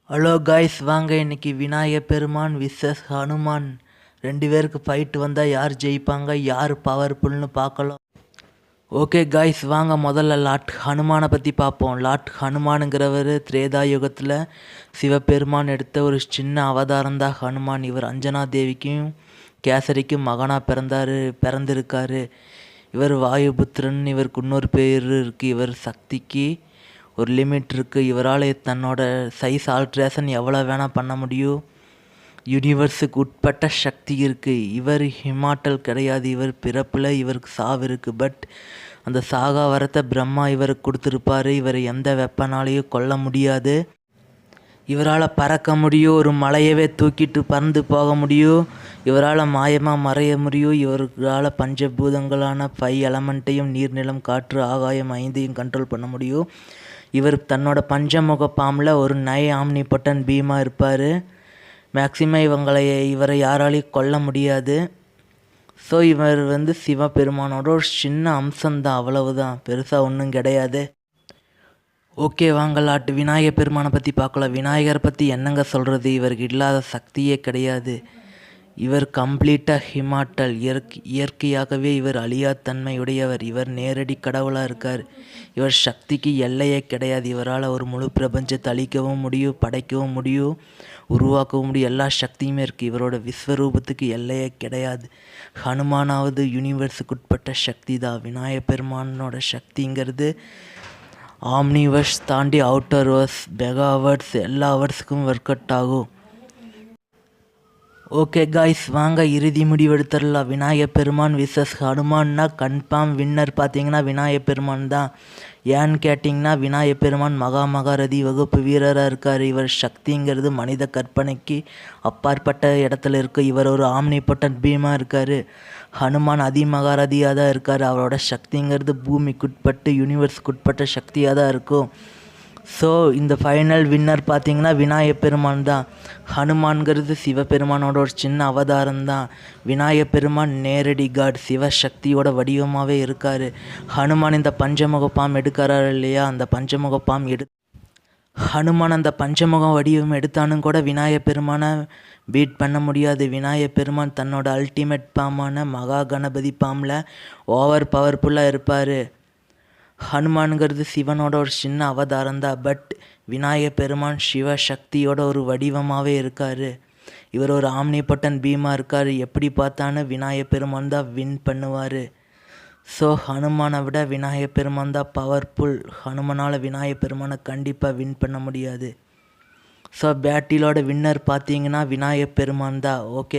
Hello guys, வாங்க இன்னைக்கு விநாயகப் பெருமான் விசஸ் ஹனுமான் 2 பேருக்கு ஃபைட் வந்தால் யார் ஜெயிப்பாங்க, யார் பவர்ஃபுல்னு பார்க்கலாம். ஓகே காய்ஸ், வாங்க முதல்ல லார்ட் ஹனுமானை பற்றி பார்ப்போம். லார்ட் ஹனுமானுங்கிறவர் திரேதா யுகத்தில் சிவபெருமான் எடுத்த ஒரு சின்ன அவதாரம் தான் ஹனுமான். இவர் அஞ்சனா தேவிக்கும் கேசரிக்கும் மகனாக பிறந்திருக்காரு. இவர் வாயுபுத்திரன். இவருக்கு இன்னொரு பேர் இருக்குது. இவர் சக்திக்கு ஒரு லிமிட் இருக்குது. இவரால் தன்னோட சைஸ் ஆல்ட்ரேஷன் எவ்வளோ வேணால் பண்ண முடியும். யூனிவர்ஸுக்கு உட்பட்ட சக்தி இருக்குது. இவர் ஹிமாட்டல் கிடையாது. இவர் பிறப்பில் இவருக்கு சாவு இருக்குது. பட் அந்த சாகா வரத்தை பிரம்மா இவருக்கு கொடுத்துருப்பாரு. இவரை எந்த வெப்பனாலையும் கொல்ல முடியாது. இவரால் பறக்க முடியும். ஒரு மலையவே தூக்கிட்டு பறந்து போக முடியும். இவரால் மாயமாக மறைய முடியும். இவரால் பஞ்சபூதங்களான 5 எலமெண்ட்டையும் நீர், நிலம், காற்று, ஆகாயம் 5ஐயும் கண்ட்ரோல் பண்ண முடியும். இவர் தன்னோட பஞ்சமுக பாம்பில் ஒரு ஆம்னிபொட்டன் பீமாக இருப்பார். மேக்சிமம் இவரை யாராலையும் கொல்ல முடியாது. ஸோ இவர் சிவபெருமானோட ஒரு சின்ன அம்சம்தான், அவ்வளவுதான், பெருசாக ஒன்றும் கிடையாது. ஓகே, வாங்க லார்ட் விநாயகர் பெருமானை பற்றி பார்க்கலாம். விநாயகரை பற்றி என்னங்க சொல்கிறது, இவருக்கு இல்லாத சக்தியே கிடையாது. இவர் கம்ப்ளீட்டாக ஹிமாட்டல், இயற்கையாகவே இவர் அழியாத்தன்மையுடையவர். இவர் நேரடி கடவுளாக இருக்கார். இவர் சக்திக்கு எல்லையே கிடையாது. இவரால் ஒரு முழு பிரபஞ்சத்தை அழிக்கவும் முடியும், படைக்கவும் முடியும், உருவாக்கவும் முடியும். எல்லா சக்தியுமே இருக்குது. இவரோட விஸ்வரூபத்துக்கு எல்லையே கிடையாது. ஹனுமானாவது யூனிவர்ஸுக்கு உட்பட்ட சக்தி தான். விநாயகர் பெருமானோட சக்திங்கிறது ஆம்னிவர்ஸ் தாண்டி அவுட்டர் வர்ஸ், மெகாவர்ஸ், எல்லா வர்ஸுக்கும் ஒர்க் அவுட் ஆகும். ஓகே காய்ஸ், வாங்க இறுதி முடிவெடுத்துடலாம். விநாயகர் பெருமான் விசஸ் ஹனுமான்னா கன்ஃபார்ம் வின்னர் பார்த்தீங்கன்னா விநாயகர் பெருமான் தான். ஏன்னு கேட்டிங்கன்னா விநாயகர் பெருமான் மகாரதி வகுப்பு வீரராக இருக்கார். இவர் சக்திங்கிறது மனித கற்பனைக்கு அப்பாற்பட்ட இடத்துல இருக்குது. இவர் ஒரு ஆம்னிபொட்டன் பீமாக இருக்கார். ஹனுமான் மகாரதியாக தான் இருக்கார். அவரோட சக்திங்கிறது பூமிக்குட்பட்டு யூனிவர்ஸுக்குட்பட்ட சக்தியாக தான் இருக்கும். ஸோ இந்த ஃபைனல் வின்னர் பார்த்தீங்கன்னா விநாயகர் பெருமான் தான். ஹனுமான்கிறது சிவபெருமானோட ஒரு சின்ன அவதாரம் தான். விநாயகர் பெருமான் நேரடி காட், சிவசக்தியோட வடிவமாகவே இருக்கார். ஹனுமான் இந்த பஞ்சமுக பாம்பு எடுக்கிறாரு இல்லையா, அந்த பஞ்சமுக பாம்பு ஹனுமான் அந்த பஞ்சமுக வடிவம் எடுத்தானும் கூட விநாயகர் பெருமானை பீட் பண்ண முடியாது. விநாயகர் பெருமான் தன்னோட அல்டிமேட் பாம்பான மகா கணபதி பாம்பில் ஓவர் பவர்ஃபுல்லாக இருப்பார். ஹனுமானுங்கிறது சிவனோட ஒரு சின்ன அவதாரம் தான். பட் விநாயகர் பெருமான் சிவசக்தியோட ஒரு வடிவமாகவே இருக்கார். இவர் ஒரு ஆம்னிபொட்டன் பீமாக இருக்கார். எப்படி பார்த்தாலும் விநாயகர் பெருமான் தான் வின் பண்ணுவார். ஸோ ஹனுமானை விட விநாயகர் பெருமான் தான் பவர்ஃபுல். ஹனுமானால் விநாயகர் பெருமானை கண்டிப்பாக வின் பண்ண முடியாது. ஸோ பேட்டிலோட வின்னர் பார்த்தீங்கன்னா விநாயகர் பெருமான் தான். ஓகே.